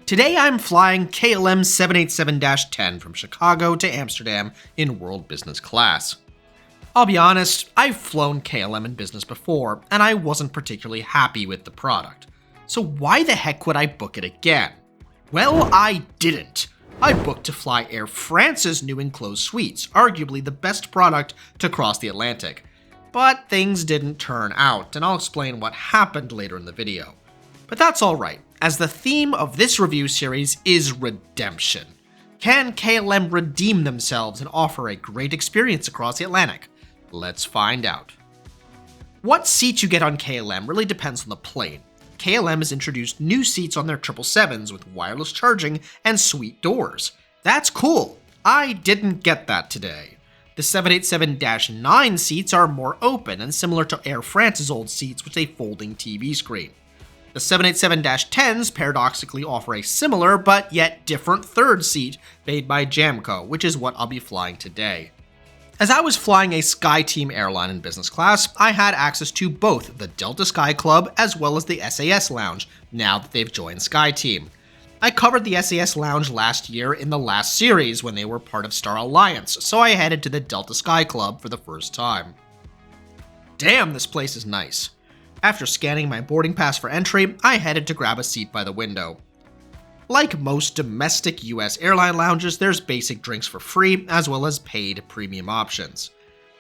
Today I'm flying KLM 787-10 from Chicago to Amsterdam in World Business Class. I'll be honest, I've flown KLM in business before, and I wasn't particularly happy with the product. So why the heck would I book it again? Well, I didn't. I booked to fly Air France's new enclosed suites, arguably the best product to cross the Atlantic. But things didn't turn out, and I'll explain what happened later in the video. But that's alright, as the theme of this review series is redemption. Can KLM redeem themselves and offer a great experience across the Atlantic? Let's find out. What seats you get on KLM really depends on the plane. KLM has introduced new seats on their 777s with wireless charging and suite doors. That's cool. I didn't get that today. The 787-9 seats are more open and similar to Air France's old seats with a folding TV screen. The 787-10s paradoxically offer a similar but yet different third seat made by Jamco, which is what I'll be flying today. As I was flying a SkyTeam airline in business class, I had access to both the Delta Skyclub as well as the SAS Lounge, now that they've joined SkyTeam. I covered the SAS Lounge last year in the last series when they were part of Star Alliance, so I headed to the Delta Skyclub for the first time. Damn, this place is nice. After scanning my boarding pass for entry, I headed to grab a seat by the window. Like most domestic US airline lounges, there's basic drinks for free, as well as paid premium options.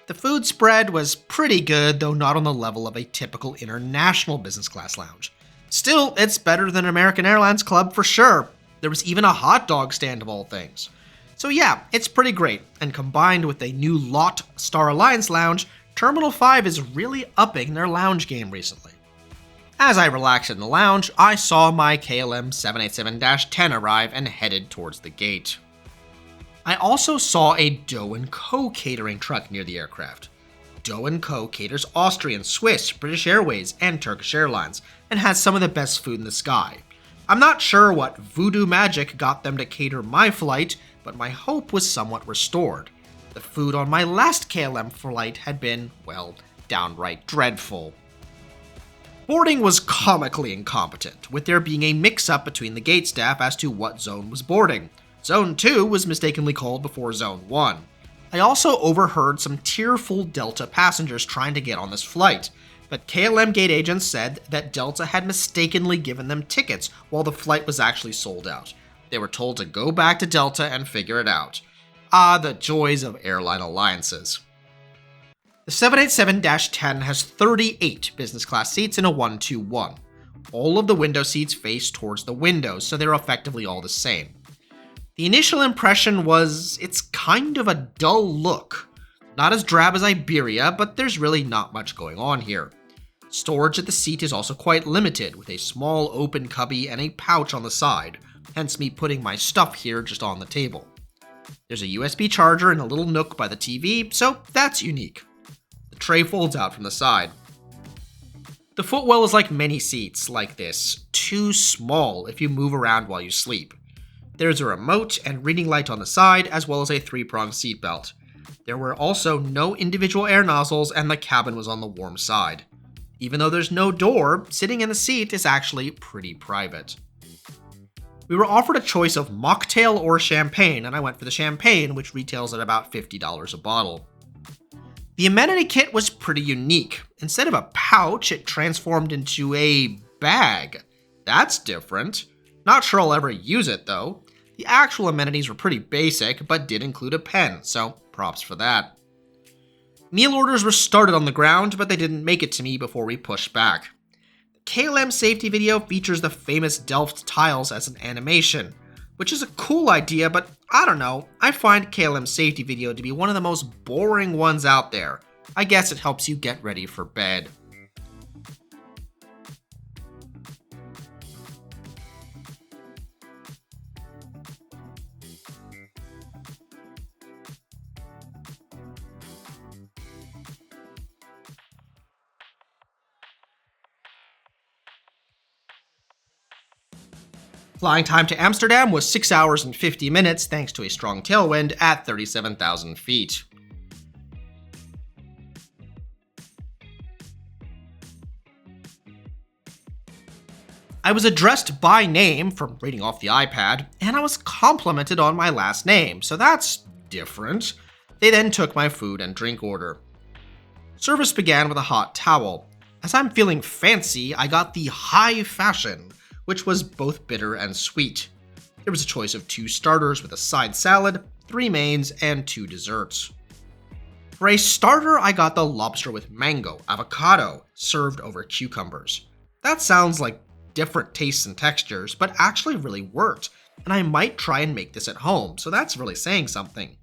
The food spread was pretty good, though not on the level of a typical international business class lounge. Still, it's better than American Airlines Club for sure. There was even a hot dog stand of all things. So yeah, it's pretty great, and combined with a new LOT Star Alliance lounge, Terminal 5 is really upping their lounge game recently. As I relaxed in the lounge, I saw my KLM 787-10 arrive and headed towards the gate. I also saw a Doe & Co. catering truck near the aircraft. Doe & Co. caters Austrian, Swiss, British Airways, and Turkish Airlines, and has some of the best food in the sky. I'm not sure what voodoo magic got them to cater my flight, but my hope was somewhat restored. The food on my last KLM flight had been, well, downright dreadful. Boarding was comically incompetent, with there being a mix-up between the gate staff as to what zone was boarding. Zone 2 was mistakenly called before Zone 1. I also overheard some tearful Delta passengers trying to get on this flight, but KLM gate agents said that Delta had mistakenly given them tickets while the flight was actually sold out. They were told to go back to Delta and figure it out. Ah, the joys of airline alliances. The 787-10 has 38 business class seats in a 1-2-1. All of the window seats face towards the windows, so they're effectively all the same. The initial impression was it's kind of a dull look. Not as drab as Iberia, but there's really not much going on here. Storage at the seat is also quite limited, with a small open cubby and a pouch on the side, hence me putting my stuff here just on the table. There's a USB charger in a little nook by the TV, so that's unique. The tray folds out from the side. The footwell is like many seats like this, too small if you move around while you sleep. There's a remote and reading light on the side, as well as a 3-prong seatbelt. There were also no individual air nozzles, and the cabin was on the warm side. Even though there's no door, sitting in the seat is actually pretty private. We were offered a choice of mocktail or champagne, and I went for the champagne, which retails at about $50 a bottle. The amenity kit was pretty unique. Instead of a pouch, it transformed into a bag. That's different. Not sure I'll ever use it, though. The actual amenities were pretty basic, but did include a pen, so props for that. Meal orders were started on the ground, but they didn't make it to me before we pushed back. The KLM safety video features the famous Delft tiles as an animation, which is a cool idea, but I don't know, I find KLM safety video to be one of the most boring ones out there. I guess it helps you get ready for bed. Flying time to Amsterdam was 6 hours and 50 minutes thanks to a strong tailwind at 37,000 feet. I was addressed by name from reading off the iPad, and I was complimented on my last name, so that's different. They then took my food and drink order. Service began with a hot towel. As I'm feeling fancy, I got the high fashion, which was both bitter and sweet. There was a choice of 2 starters with a side salad, 3 mains, and 2 desserts. For a starter, I got the lobster with mango, avocado, served over cucumbers. That sounds like different tastes and textures, but actually really worked, and I might try and make this at home, so that's really saying something.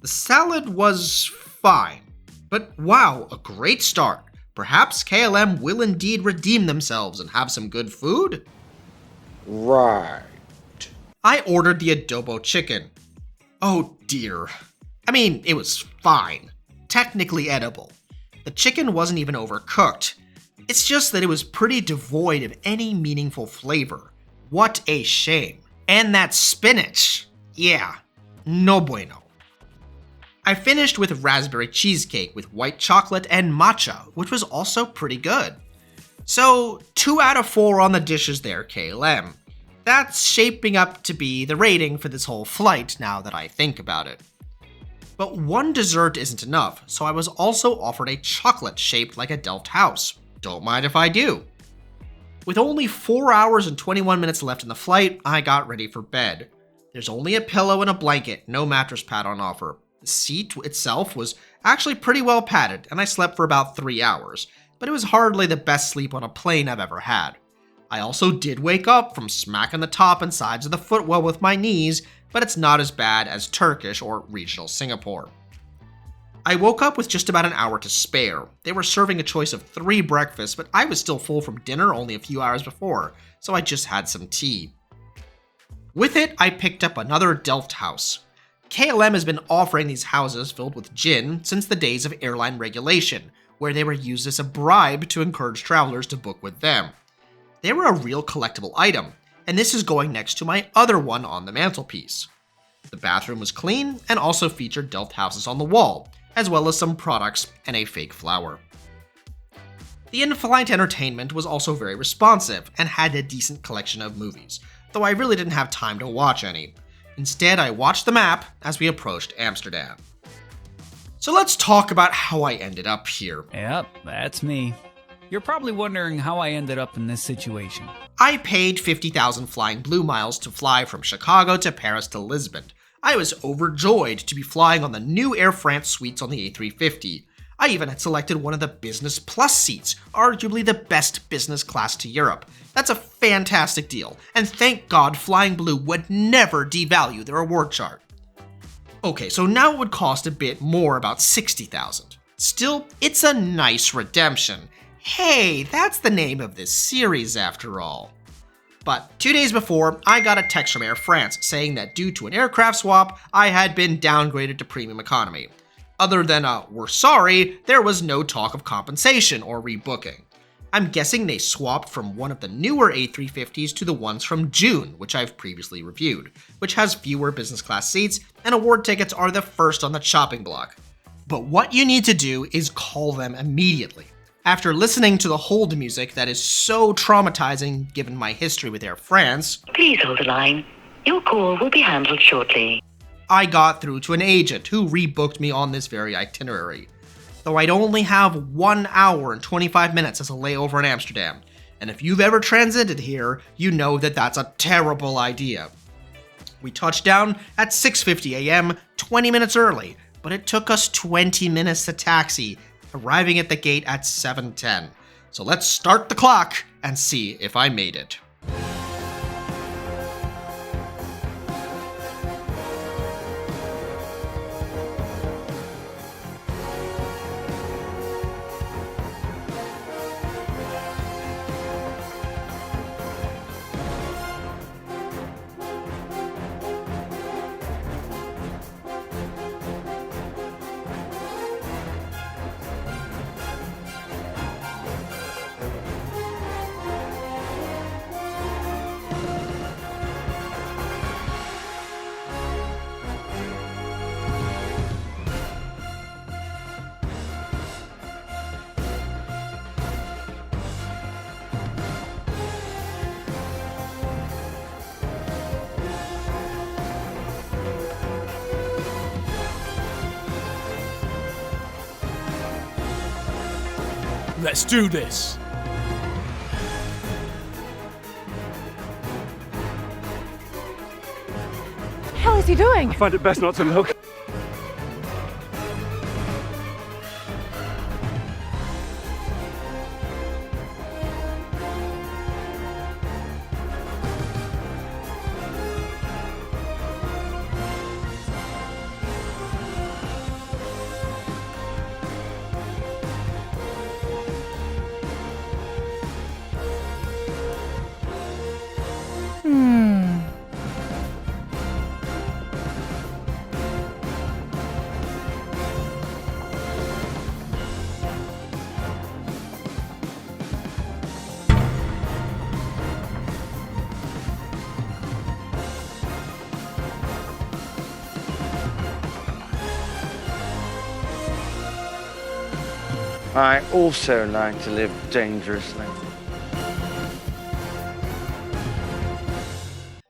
The salad was fine, but wow, a great start. Perhaps KLM will indeed redeem themselves and have some good food? Right. I ordered the adobo chicken. Oh dear. I mean, it was fine. Technically edible. The chicken wasn't even overcooked. It's just that it was pretty devoid of any meaningful flavor. What a shame. And that spinach. Yeah, no bueno. I finished with raspberry cheesecake with white chocolate and matcha, which was also pretty good. So, 2 out of 4 on the dishes there, KLM. That's shaping up to be the rating for this whole flight now that I think about it. But one dessert isn't enough, so I was also offered a chocolate shaped like a Delft house. Don't mind if I do. With only 4 hours and 21 minutes left in the flight, I got ready for bed. There's only a pillow and a blanket, no mattress pad on offer. The seat itself was actually pretty well padded, and I slept for about 3 hours, but it was hardly the best sleep on a plane I've ever had. I also did wake up from smacking the top and sides of the footwell with my knees, but it's not as bad as Turkish or regional Singapore. I woke up with just about an hour to spare. They were serving a choice of 3 breakfasts, but I was still full from dinner only a few hours before, so I just had some tea. With it, I picked up another Delft house. KLM has been offering these houses filled with gin since the days of airline regulation, where they were used as a bribe to encourage travelers to book with them. They were a real collectible item, and this is going next to my other one on the mantelpiece. The bathroom was clean and also featured Delft houses on the wall, as well as some products and a fake flower. The in-flight entertainment was also very responsive and had a decent collection of movies, though I really didn't have time to watch any. Instead, I watched the map as we approached Amsterdam. So let's talk about how I ended up here. Yep, that's me. You're probably wondering how I ended up in this situation. I paid 50,000 Flying Blue miles to fly from Chicago to Paris to Lisbon. I was overjoyed to be flying on the new Air France suites on the A350. I even had selected one of the Business Plus seats, arguably the best business class to Europe. That's a fantastic deal, and thank God Flying Blue would never devalue their award chart. Okay, so now it would cost a bit more, about 60,000. Still, it's a nice redemption. Hey, that's the name of this series after all. But 2 days before, I got a text from Air France saying that due to an aircraft swap, I had been downgraded to premium economy. Other than we're sorry, there was no talk of compensation or rebooking. I'm guessing they swapped from one of the newer A350s to the ones from June, which I've previously reviewed, which has fewer business class seats, and award tickets are the first on the chopping block. But what you need to do is call them immediately. After listening to the hold music that is so traumatizing given my history with Air France, Please hold the line. Your call will be handled shortly. I got through to an agent who rebooked me on this very itinerary. Though I'd only have 1 hour and 25 minutes as a layover in Amsterdam, and if you've ever transited here, you know that that's a terrible idea. We touched down at 6:50 a.m., 20 minutes early, but it took us 20 minutes to taxi, arriving at the gate at 7:10. So let's start the clock and see if I made it. Let's do this. What the hell is he doing? I find it best not to look. I also like to live dangerously.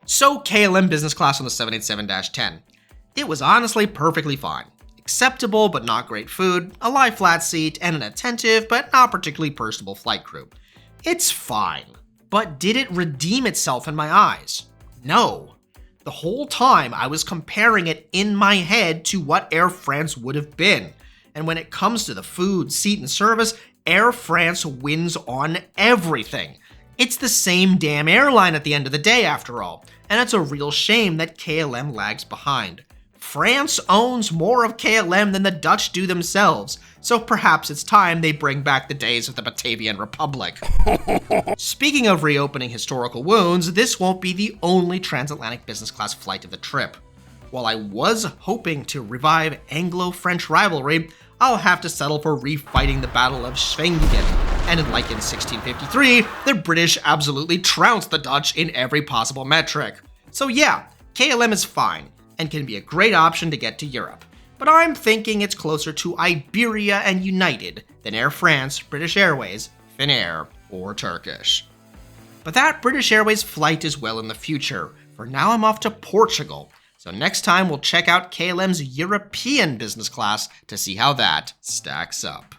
So KLM business class on the 787-10. It was honestly perfectly fine. Acceptable but not great food, a lie flat seat, and an attentive but not particularly personable flight crew. It's fine. But did it redeem itself in my eyes? No. The whole time I was comparing it in my head to what Air France would have been. And when it comes to the food, seat, and service, Air France wins on everything. It's the same damn airline at the end of the day, after all, and it's a real shame that KLM lags behind. France owns more of KLM than the Dutch do themselves, so perhaps it's time they bring back the days of the Batavian Republic. Speaking of reopening historical wounds, this won't be the only transatlantic business class flight of the trip. While I was hoping to revive Anglo-French rivalry, I'll have to settle for refighting the Battle of Schwenningen. And like in 1653, the British absolutely trounced the Dutch in every possible metric. So yeah, KLM is fine, and can be a great option to get to Europe. But I'm thinking it's closer to Iberia and United than Air France, British Airways, Finnair, or Turkish. But that British Airways flight is well in the future. For now I'm off to Portugal. So next time we'll check out KLM's European business class to see how that stacks up.